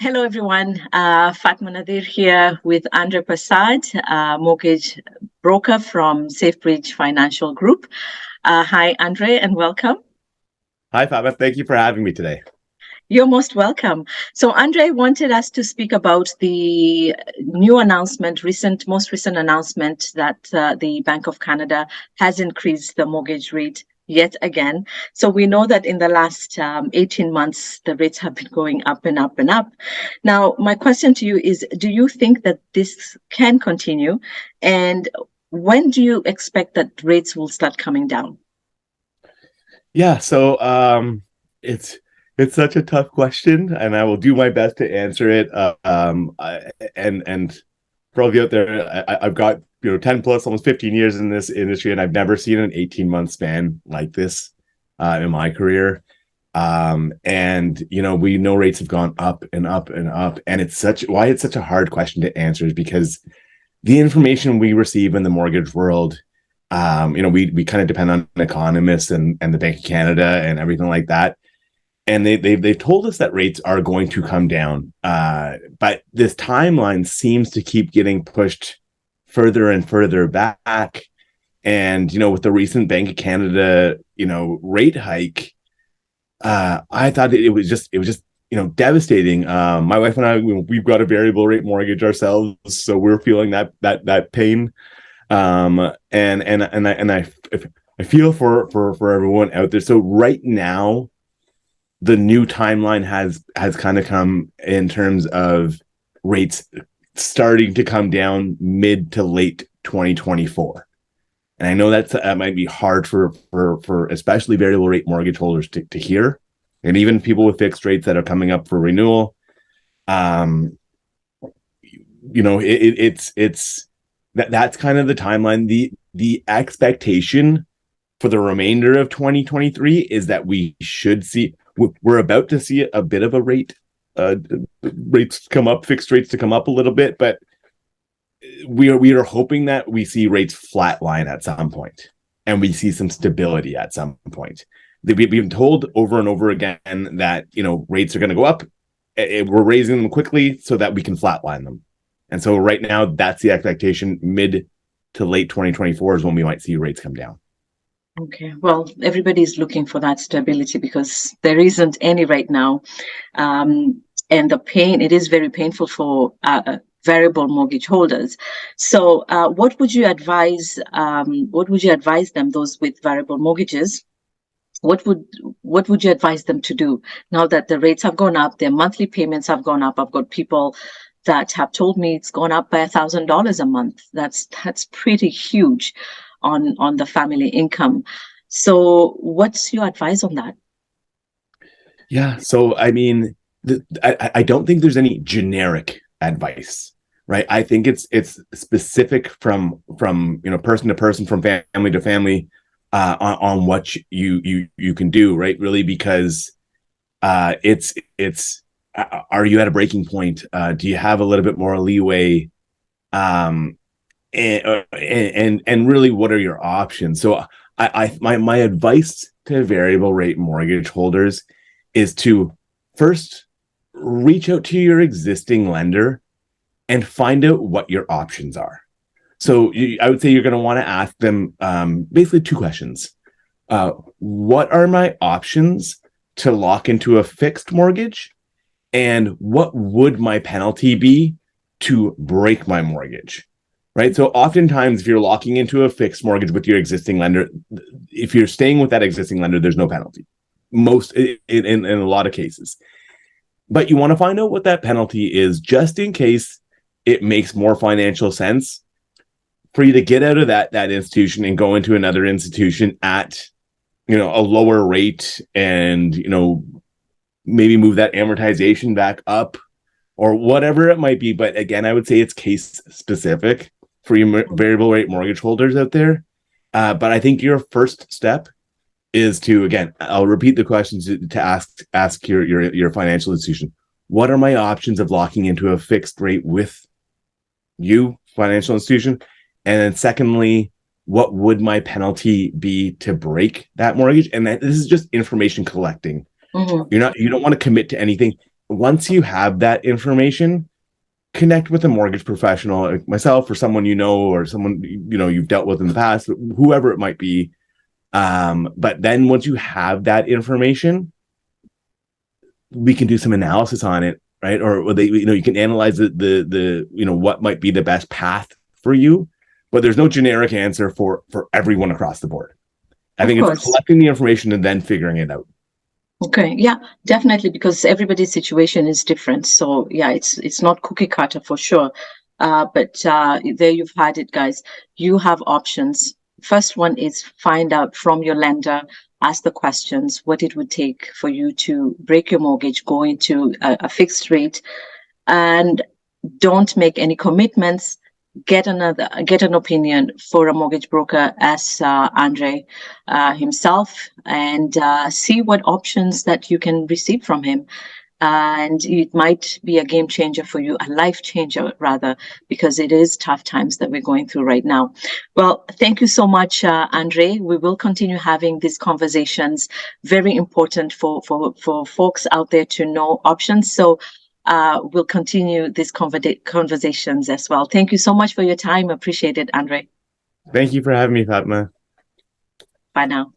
Hello, everyone. Fatma Nadir here with Andre Persaud, mortgage broker from SafeBridge Financial Group. Hi, Andre, and welcome. Hi, Fabio. Thank you for having me today. You're most welcome. So, Andre wanted us to speak about the new announcement, most recent announcement that the Bank of Canada has increased the mortgage rate yet again. So we know that in the last 18 months, the rates have been going up and up and up. Now, my question to you is, do you think that this can continue? And when do you expect that rates will start coming down? Yeah, so it's such a tough question, and I will do my best to answer it. And for all of you out there, I've got 10 plus, almost 15 years in this industry, and I've never seen an 18-month span like this in my career. And we know rates have gone up and up and up, and it's such a hard question to answer is because the information we receive in the mortgage world, we kind of depend on economists and the Bank of Canada and everything like that. And they've told us that rates are going to come down. But this timeline seems to keep getting pushed further and further back. And, with the recent Bank of Canada, rate hike, I thought it was just devastating. My wife and I, we've got a variable rate mortgage ourselves, so we're feeling that pain. I feel for everyone out there. So right now, the new timeline has kind of come in terms of rates starting to come down mid to late 2024. And I know that might be hard for especially variable rate mortgage holders to hear, and even people with fixed rates that are coming up for renewal. That's kind of the timeline. The expectation for the remainder of 2023 is that we're about to see a bit of a rates come up, fixed rates to come up a little bit, but we are hoping that we see rates flatline at some point, and we see some stability at some point. We've been told over and over again that rates are going to go up. We're raising them quickly so that we can flatline them. And so right now, that's the expectation. Mid to late 2024 is when we might see rates come down. Okay, well, everybody's looking for that stability because there isn't any right now. And it is very painful for variable mortgage holders. So what would you advise them, those with variable mortgages? What would you advise them to do now that the rates have gone up, their monthly payments have gone up? I've got people that have told me it's gone up by $1,000 a month. That's pretty huge on the family income. So what's your advice on that? Yeah. So, I mean, I don't think there's any generic advice, right? I think it's specific from person to person, from family to family, on what you can do, right? Really, because it's are you at a breaking point? Do you have a little bit more leeway? And really, what are your options? So my advice to variable rate mortgage holders is to first reach out to your existing lender and find out what your options are. So I would say you're going to want to ask them basically two questions. What are my options to lock into a fixed mortgage? And what would my penalty be to break my mortgage? Right. So oftentimes, if you're locking into a fixed mortgage with your existing lender, if you're staying with that existing lender, there's no penalty. Most in a lot of cases. But you want to find out what that penalty is just in case it makes more financial sense for you to get out of that institution and go into another institution at a lower rate, and maybe move that amortization back up or whatever it might be. But again, I would say it's case specific for your variable rate mortgage holders out there. But I think your first step is to, again, I'll repeat the questions to ask your financial institution. What are my options of locking into a fixed rate with you, financial institution? And then secondly, what would my penalty be to break that mortgage? And this is just information collecting. Mm-hmm. You don't want to commit to anything. once you have that information, connect with a mortgage professional, like myself or someone you know, or someone you've dealt with in the past, whoever it might be. But then once you have that information, we can do some analysis on it, right? Or they, you can analyze the what might be the best path for you, but there's no generic answer for everyone across the board. I think it's collecting the information and then figuring it out. Okay, yeah, definitely, because everybody's situation is different. So yeah, it's not cookie cutter for sure. But there you've had it, guys. You have options. First one is find out from your lender, ask the questions, what it would take for you to break your mortgage, go into a fixed rate, and don't make any commitments. Get an opinion for a mortgage broker as Andre himself, and see what options that you can receive from him. And it might be a game changer for you, a life changer rather, because it is tough times that we're going through right now. Well, thank you so much, Andre. We will continue having these conversations. Very important for folks out there to know options. So we'll continue these conversations as well. Thank you so much for your time. Appreciate it, Andre. Thank you for having me, Fatma. Bye now.